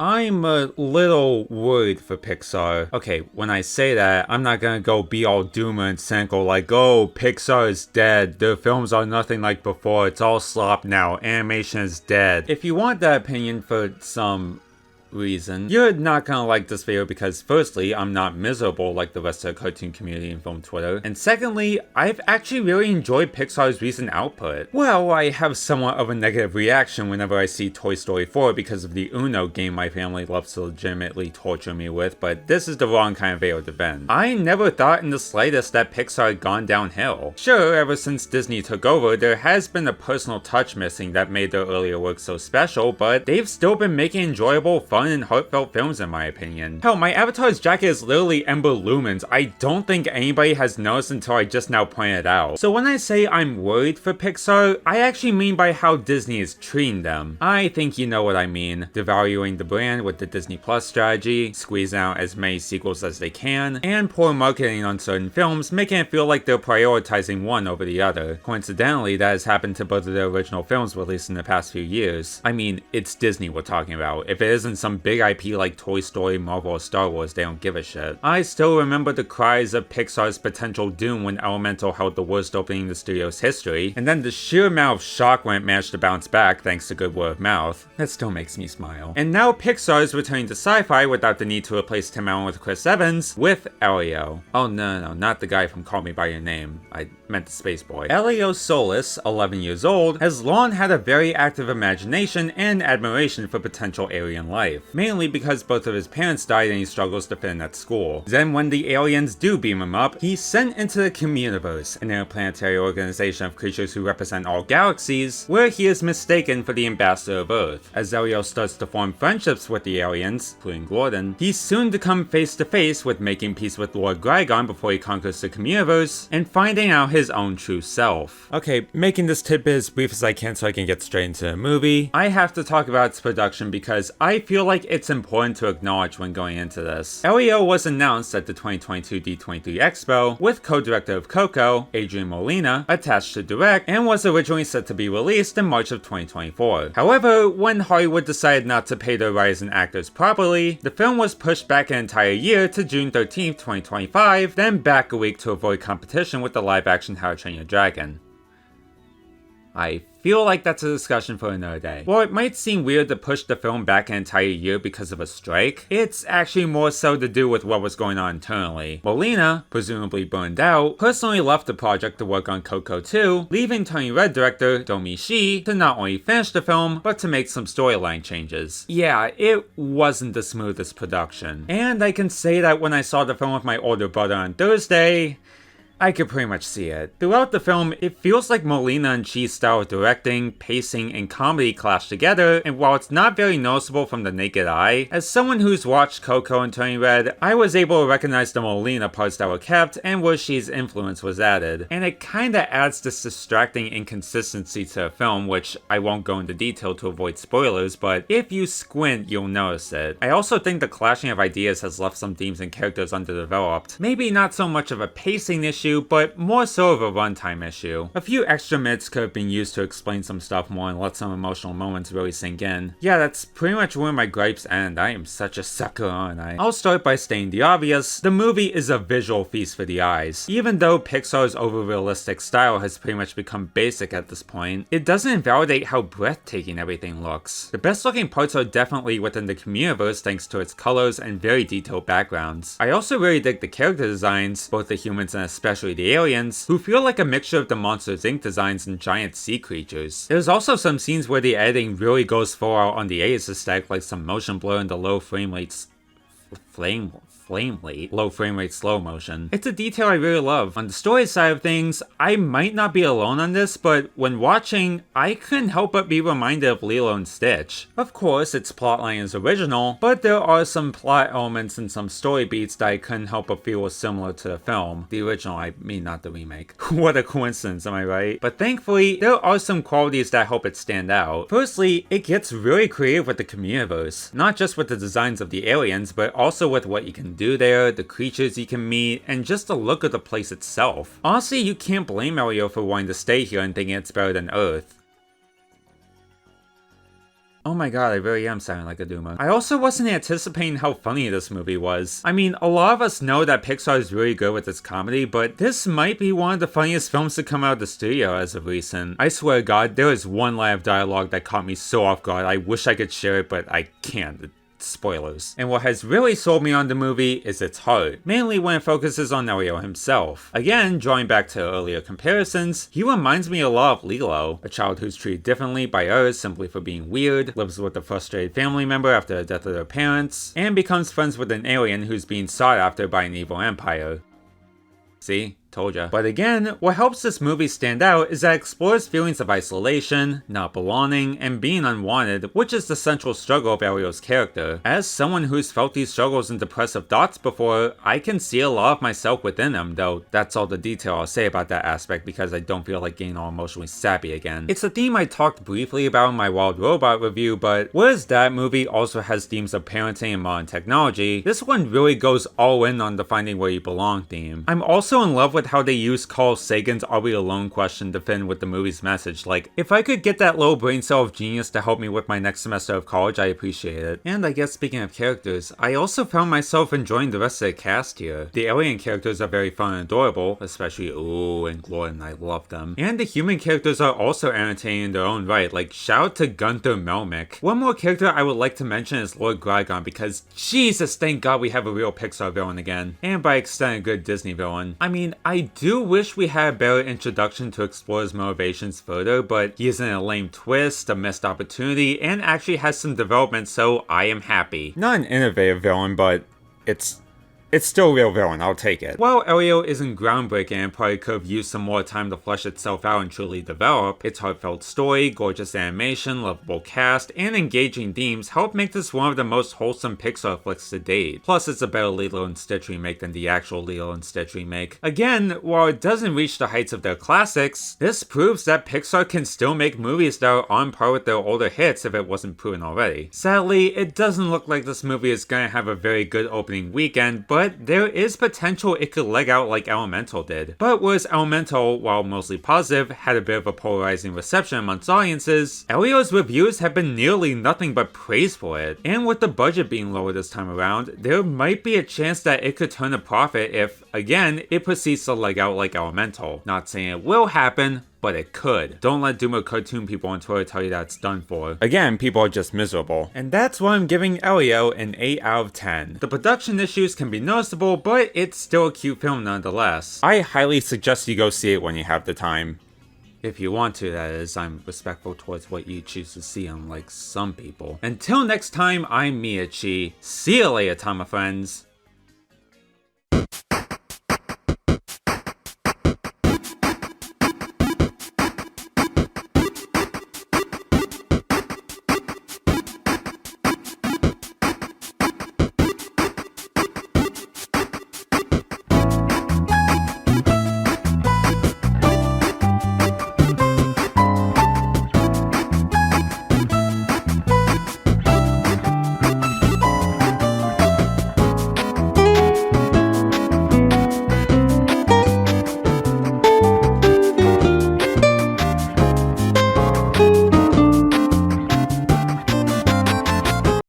I'm a little worried for Pixar. Okay, when I say that, I'm not gonna go be all doomer and cynical like, oh, Pixar is dead, their films are nothing like before, it's all slop now, animation is dead. If you want that opinion for some reason, you're not gonna like this video because firstly, I'm not miserable like the rest of the cartoon community and film Twitter, and secondly, I've actually really enjoyed Pixar's recent output. Well, I have somewhat of a negative reaction whenever I see Toy Story 4 because of the Uno game my family loves to legitimately torture me with, but this is the wrong kind of video to defend. I never thought in the slightest that Pixar had gone downhill. Sure, ever since Disney took over, there has been a personal touch missing that made their earlier work so special, but they've still been making enjoyable, fun, and heartfelt films in my opinion. Hell, my avatar's jacket is literally Ember Lumens. I don't think anybody has noticed until I just now pointed out. So when I say I'm worried for Pixar, I actually mean by how Disney is treating them. I think you know what I mean. Devaluing the brand with the Disney Plus strategy, squeezing out as many sequels as they can, and poor marketing on certain films, making it feel like they're prioritizing one over the other. Coincidentally, that has happened to both of their original films released in the past few years. I mean, it's Disney we're talking about. If it isn't some big IP like Toy Story, Marvel, or Star Wars, they don't give a shit. I still remember the cries of Pixar's potential doom when Elemental held the worst opening in the studio's history, and then the sheer amount of shock when it managed to bounce back thanks to good word of mouth. That still makes me smile. And now Pixar is returning to Sci-Fi without the need to replace Tim Allen with Chris Evans, with Elio. Oh no, not the guy from Call Me By Your Name. I meant the space boy. Elio Solis, 11 years old, has long had a very active imagination and admiration for potential alien life, mainly because both of his parents died and he struggles to fit in at school. Then when the aliens do beam him up, he's sent into the Communiverse, an interplanetary organization of creatures who represent all galaxies, where he is mistaken for the ambassador of Earth. As Elio starts to form friendships with the aliens, including Gordon, he's soon to come face to face with making peace with Lord Grygon before he conquers the Communiverse, and finding out his own true self. Okay, making this tidbit as brief as I can so I can get straight into the movie, I have to talk about its production because I feel like it's important to acknowledge when going into this. Elio was announced at the 2022 D23 Expo, with co-director of Coco, Adrian Molina, attached to direct, and was originally set to be released in March of 2024. However, when Hollywood decided not to pay their writers and actors properly, the film was pushed back an entire year to June 13th, 2025, then back a week to avoid competition with the live-action How to Train Your Dragon. I feel like that's a discussion for another day. While it might seem weird to push the film back an entire year because of a strike, it's actually more so to do with what was going on internally. Molina, presumably burned out, personally left the project to work on Coco 2, leaving Tony Red director Domi Shi to not only finish the film, but to make some storyline changes. Yeah, it wasn't the smoothest production. And I can say that when I saw the film with my older brother on Thursday, I could pretty much see it. Throughout the film, it feels like Molina and Chi's style of directing, pacing, and comedy clash together, and while it's not very noticeable from the naked eye, as someone who's watched Coco and Turning Red, I was able to recognize the Molina parts that were kept and where Chi's influence was added. And it kinda adds this distracting inconsistency to the film, which I won't go into detail to avoid spoilers, but if you squint, you'll notice it. I also think the clashing of ideas has left some themes and characters underdeveloped. Maybe not so much of a pacing issue, but more so of a runtime issue. A few extra minutes could have been used to explain some stuff more and let some emotional moments really sink in. Yeah, that's pretty much where my gripes end. I am such a sucker, aren't I? I'll start by stating the obvious. The movie is a visual feast for the eyes. Even though Pixar's over-realistic style has pretty much become basic at this point, it doesn't invalidate how breathtaking everything looks. The best looking parts are definitely within the Communiverse thanks to its colors and very detailed backgrounds. I also really dig the character designs, both the humans and especially the aliens, who feel like a mixture of the Monsters Inc. designs and giant sea creatures. There's also some scenes where the editing really goes full out on the 80s aesthetic, like some motion blur and the low frame rates low frame rate slow motion. It's a detail I really love. On the story side of things, I might not be alone on this, but when watching, I couldn't help but be reminded of Lilo and Stitch. Of course, its plotline is original, but there are some plot elements and some story beats that I couldn't help but feel was similar to the film. The original, I mean, not the remake. What a coincidence, am I right? But thankfully, there are some qualities that help it stand out. Firstly, it gets really creative with the Communiverse. Not just with the designs of the aliens, but also with what you can do there, the creatures you can meet, and just the look of the place itself. Honestly, you can't blame Elio for wanting to stay here and thinking it's better than Earth. Oh my god, I really am sounding like a doomer. I also wasn't anticipating how funny this movie was. I mean, a lot of us know that Pixar is really good with its comedy, but this might be one of the funniest films to come out of the studio as of recent. I swear to god, there is one line of dialogue that caught me so off guard. I wish I could share it, but I can't. Spoilers. And what has really sold me on the movie is its heart, mainly when it focuses on Elio himself. Again, drawing back to earlier comparisons, he reminds me a lot of Lilo, a child who's treated differently by others simply for being weird, lives with a frustrated family member after the death of their parents, and becomes friends with an alien who's being sought after by an evil empire. See? Told ya. But again, what helps this movie stand out is that it explores feelings of isolation, not belonging, and being unwanted, which is the central struggle of Elio's character. As someone who's felt these struggles and depressive thoughts before, I can see a lot of myself within him, though that's all the detail I'll say about that aspect because I don't feel like getting all emotionally sappy again. It's a theme I talked briefly about in my Wild Robot review, but whereas that movie also has themes of parenting and modern technology, this one really goes all in on the finding where you belong theme. I'm also in love with how they use Carl Sagan's "Are we alone?" question to fit in with the movie's message, like, if I could get that little brain cell of genius to help me with my next semester of college, I appreciate it. And I guess speaking of characters, I also found myself enjoying the rest of the cast here. The alien characters are very fun and adorable, especially Ooh and Gordon, I love them. And the human characters are also entertaining in their own right, like shout out to Gunther Melnick. One more character I would like to mention is Lord Gligon because Jesus, thank god we have a real Pixar villain again. And by extent a good Disney villain. I mean, I do wish we had a better introduction to explore his motivations further, but he isn't a lame twist, a missed opportunity, and actually has some development, so I am happy. Not an innovative villain, but it's still a real villain, I'll take it. While Elio isn't groundbreaking and probably could have used some more time to flesh itself out and truly develop, its heartfelt story, gorgeous animation, lovable cast, and engaging themes help make this one of the most wholesome Pixar flicks to date. Plus, it's a better Lilo and Stitch remake than the actual Lilo and Stitch remake. Again, while it doesn't reach the heights of their classics, this proves that Pixar can still make movies that are on par with their older hits if it wasn't proven already. Sadly, it doesn't look like this movie is gonna have a very good opening weekend, but there is potential it could leg out like Elemental did. But whereas Elemental, while mostly positive, had a bit of a polarizing reception amongst audiences, Elio's reviews have been nearly nothing but praise for it. And with the budget being lower this time around, there might be a chance that it could turn a profit if, again, it proceeds to leg out like Elemental. Not saying it will happen, but it could. Don't let Doomer cartoon people on Twitter tell you that it's done for. Again, people are just miserable. And that's why I'm giving Elio an 8 out of 10. The production issues can be noticeable, but it's still a cute film nonetheless. I highly suggest you go see it when you have the time. If you want to, that is. I'm respectful towards what you choose to see, unlike some people. Until next time, I'm Miyachi. See you later, Tama friends.